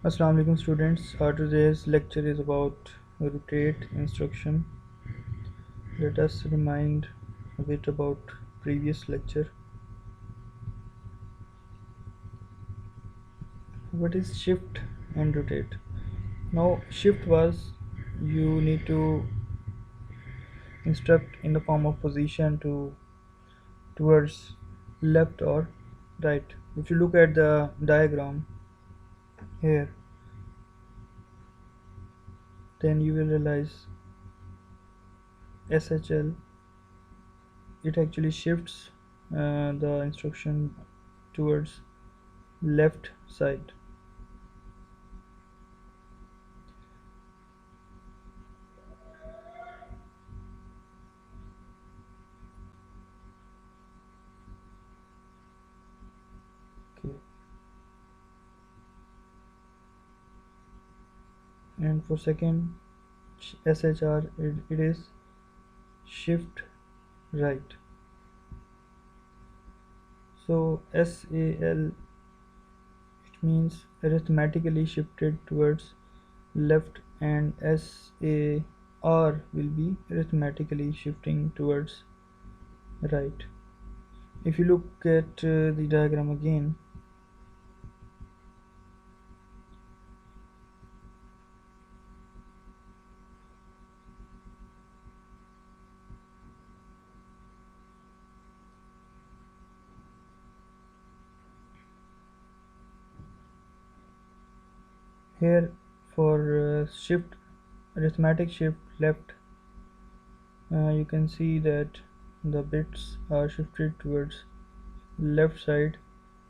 Assalamu alaikum students. Today's lecture is about rotate instruction. Let us remind a bit about previous lecture. What is shift and rotate? Now shift was you need to instruct in the form of position towards left or right. If you look at the diagram here, then you will realize SHL it actually shifts the instruction towards left side. Okay. And for second SHR it is shift right. So SAL it means arithmetically shifted towards left, and SAR will be arithmetically shifting towards right. If you look at the diagram again, here for shift arithmetic shift left, you can see that the bits are shifted towards left side,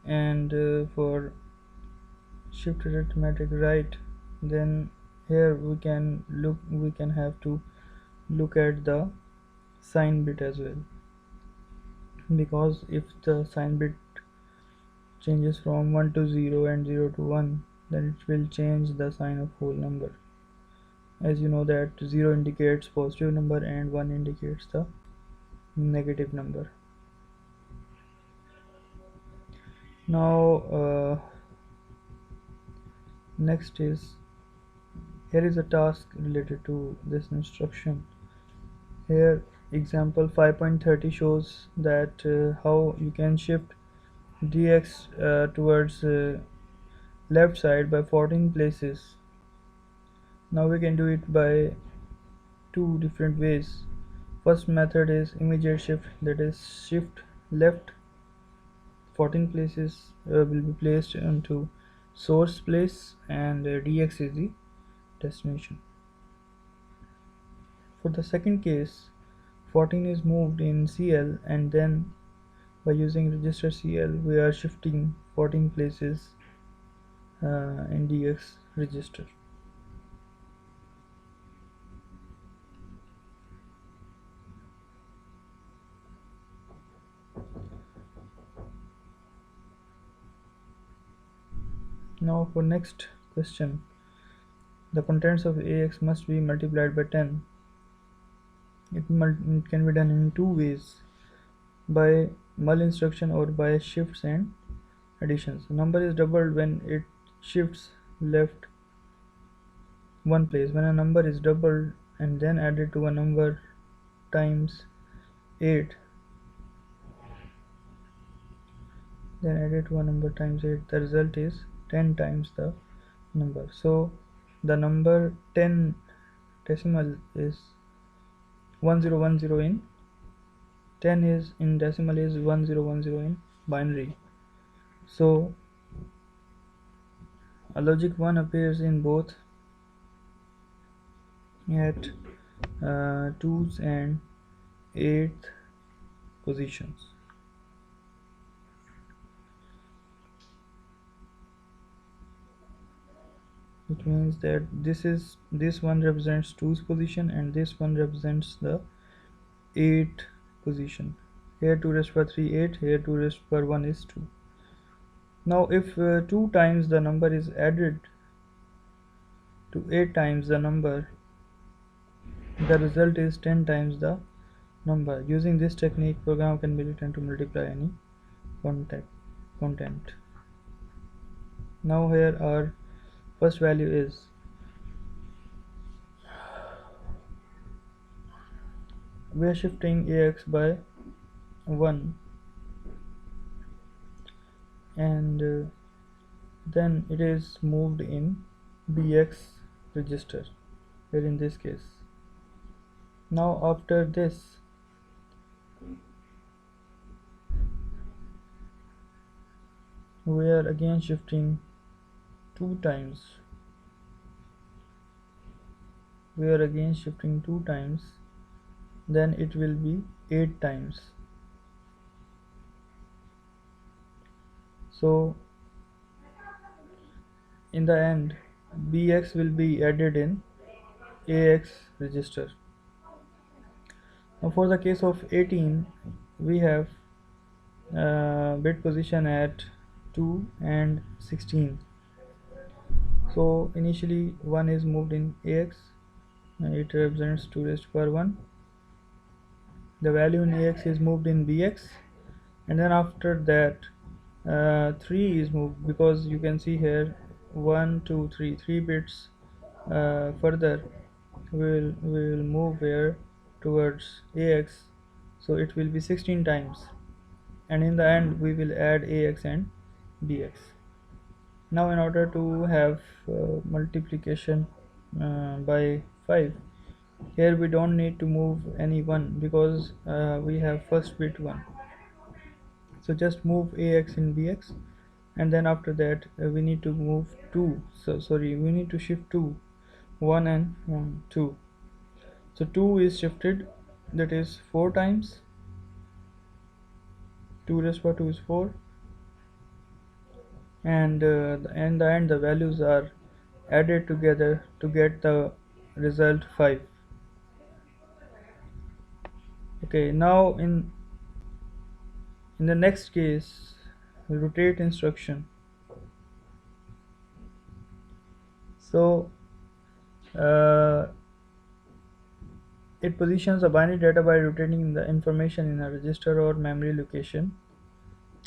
and for shift arithmetic right, then here we can have to look at the sign bit as well, because if the sign bit changes from 1 to 0 and 0 to 1, then it will change the sign of whole number. As you know that 0 indicates positive number and 1 indicates the negative number. Now next is, here is a task related to this instruction. Here example 5.30 shows that how you can shift dx towards left side by 14 places. Now we can do it by two different ways. First method is immediate shift, that is shift left 14 places will be placed into source place, and dx is the destination. For the second case, 14 is moved in CL, and then by using register CL we are shifting 14 places in DX register. Now for next question, the contents of AX must be multiplied by 10. It can be done in two ways, by mul instruction or by shifts and additions. The number is doubled when it shifts left one place. When a number is doubled and then added to a number times 8, then added to a number times 8, the result is 10 times the number. So the number 10 decimal is 1010 in 10 is in decimal is 1010 in binary. So a logic 1 appears in both at 2's and 8th positions. It means that this one represents 2's position, and this one represents the 8th position. Here 2 raised power 3 8, here 2 raised power 1 is 2. Now if 2 times the number is added to 8 times the number, the result is 10 times the number. Using this technique, program can be written to multiply any content. Now here are first value is, we are shifting AX by 1, and then it is moved in BX register here in this case. Now after this, we are again shifting 2 times, then it will be 8 times. So in the end, BX will be added in AX register. Now for the case of 18, we have bit position at 2 and 16. So initially 1 is moved in AX, it represents 2 raised to power 1. The value in AX is moved in BX, and then after that 3 is moved, because you can see here 1 2 3 3 bits further will move here towards AX, so it will be 16 times, and in the end we will add AX and BX. Now in order to have multiplication by 5, here we don't need to move any 1, because we have first bit 1. So just move AX in BX, and then after that we need to move 2, we need to shift 2, 1 and 2. So 2 is shifted, that is 4 times, 2 raised to power 2 is 4, and in the end the values are added together to get the result 5. Okay, now in the next case, rotate instruction. So uh, it positions a binary data by rotating the information in a register or memory location,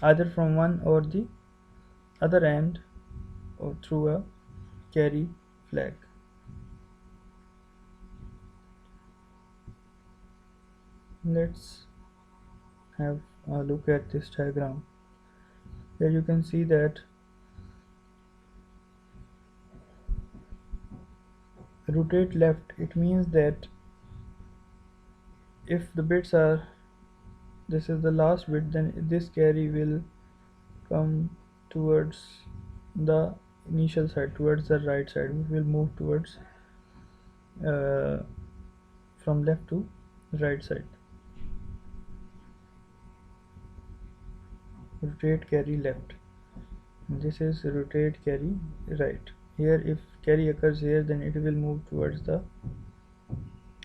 either from one or the other end or through a carry flag. Let's have a look at this diagram. Here you can see that rotate left, it means that if the bits are, this is the last bit, then this carry will come towards the initial side, towards the right side. We will move towards uh, from left to right side. Rotate carry left, this is rotate carry right. Here if carry occurs here, then it will move towards the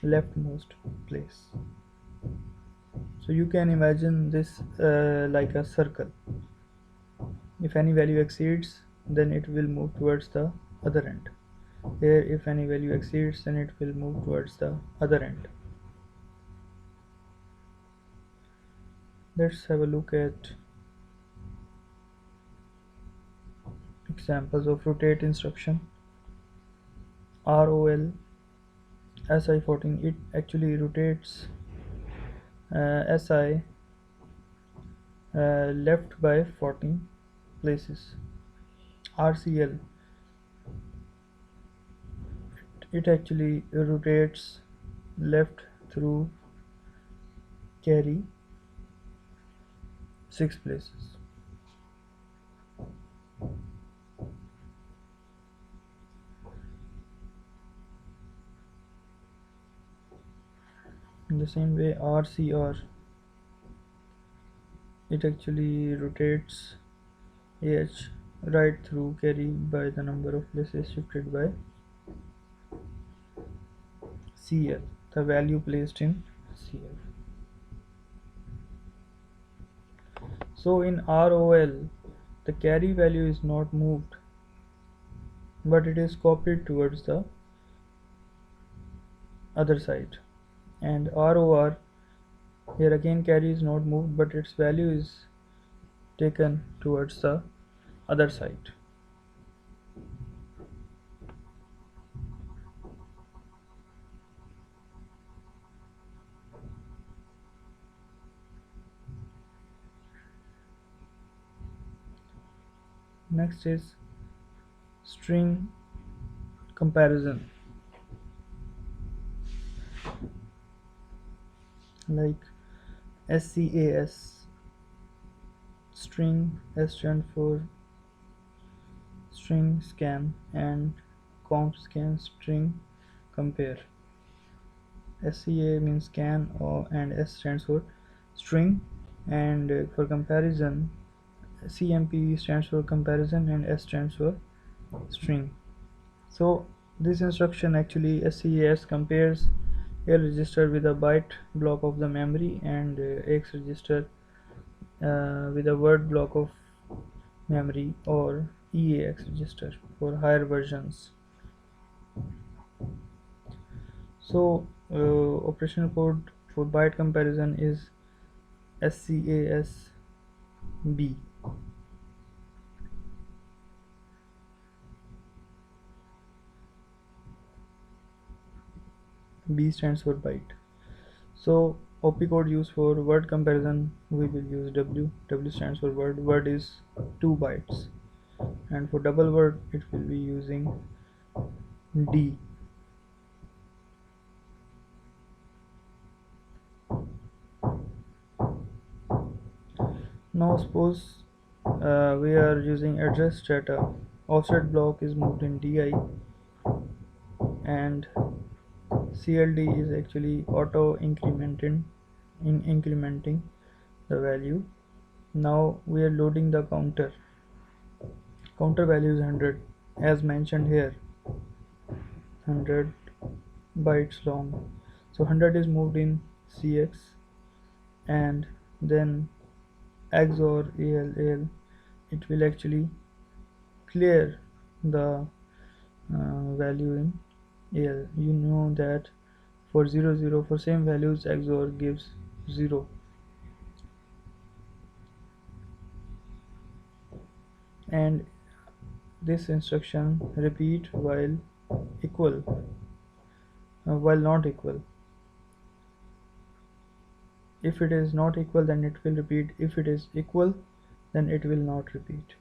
leftmost place. So you can imagine this like a circle. If any value exceeds, then it will move towards the other end. Here if any value exceeds, then it will move towards the other end. Let's have a look at examples of rotate instruction. ROL SI14, it actually rotates SI left by 14 places. RCL, it actually rotates left through carry 6 places. In the same way, RCR, it actually rotates AH right through carry by the number of places shifted by CL, the value placed in CL. So in ROL, the carry value is not moved, but it is copied towards the other side. And ROR, here again carry is not moved, but its value is taken towards the other side. Next is string comparison, like SCAS, string. S stand for string scan, and comp scan string compare. SCA means scan, or and S stands for string, and for comparison, CMP stands for comparison and S stands for string. So this instruction actually, SCAS, compares a register with a byte block of the memory, and X register with a word block of memory, or EAX register for higher versions. So operational code for byte comparison is SCAS B. B stands for byte. So OP code used for word comparison, we will use W. W stands for word. Word is 2 bytes, and for double word it will be using D. Now suppose we are using address data. Offset block is moved in DI, and CLD is actually auto incrementing the value. Now we are loading the counter. Counter value is 100, as mentioned here, 100 bytes long. So 100 is moved in CX, and then XOR AL, it will actually clear the value in AL. You know that for 0 0, for same values, XOR gives 0, and this instruction repeat while equal, while not equal. If it is not equal, then it will repeat. If it is equal, then it will not repeat.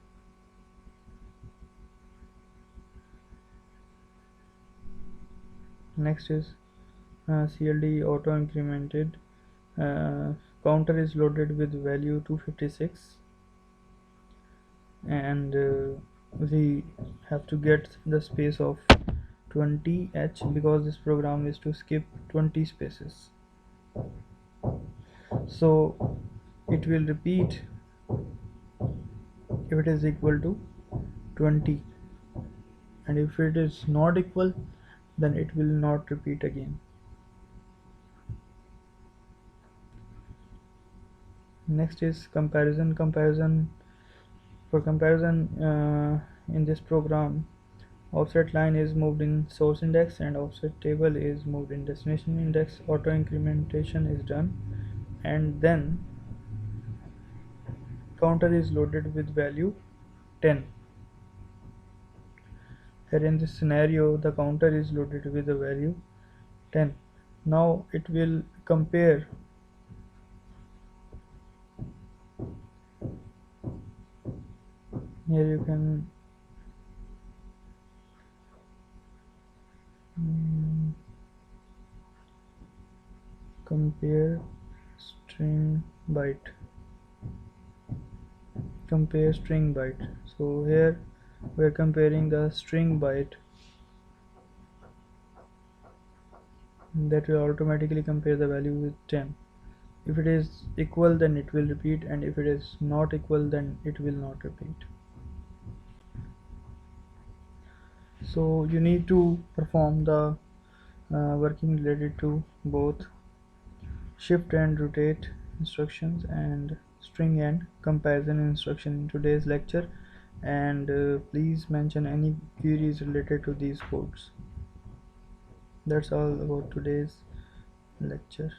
Next is CLD auto incremented. Counter is loaded with value 256, and we have to get the space of 20h, because this program is to skip 20 spaces. So it will repeat if it is equal to 20, and if it is not equal, then it will not repeat again. Next is comparison. For comparison, in this program, offset line is moved in source index, and offset table is moved in destination index. Auto incrementation is done, and then counter is loaded with value 10. Here in this scenario, the counter is loaded with the value 10. Now it will compare here. You can compare string byte, compare string byte. So here we are comparing the string byte, that will automatically compare the value with 10. If it is equal, then it will repeat, and if it is not equal, then it will not repeat. So you need to perform the working related to both shift and rotate instructions and string and comparison instruction in today's lecture, and please mention any queries related to these codes. That's all about today's lecture.